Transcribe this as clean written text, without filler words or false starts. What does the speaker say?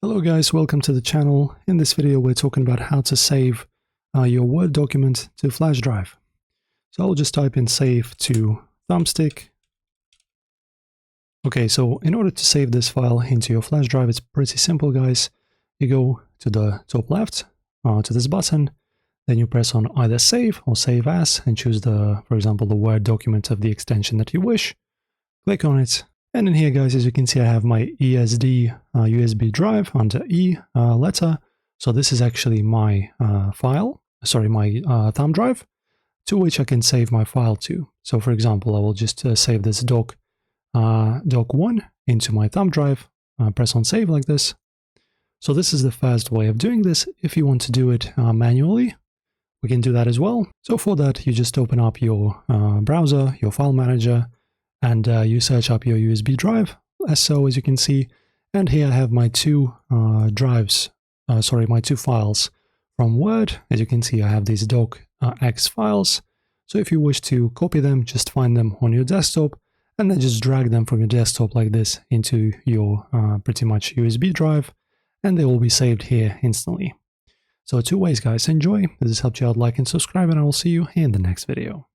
Hello guys, welcome to the channel. In this video we're talking about how to save your Word document to flash drive. So I'll just type in save to thumbstick. Okay, so in order to save this file into your flash drive, it's pretty simple guys. You go to the top left, to this button, then you press on either save or save as and choose for example, the Word document of the extension that you wish. Click on it. And in here, guys, as you can see, I have my ESD USB drive under E letter. So this is actually my my thumb drive, to which I can save my file to. So for example, I will just save this doc1 into my thumb drive, press on save like this. So this is the first way of doing this. If you want to do it manually, we can do that as well. So for that, you just open up your browser, your file manager, and you search up your USB drive, as you can see. And here I have my two my two files from Word. As you can see, I have these docx files. So if you wish to copy them, just find them on your desktop and then just drag them from your desktop like this into your pretty much USB drive, and they will be saved here instantly. So two ways, guys. Enjoy. If this helped you out, like and subscribe, and I will see you in the next video.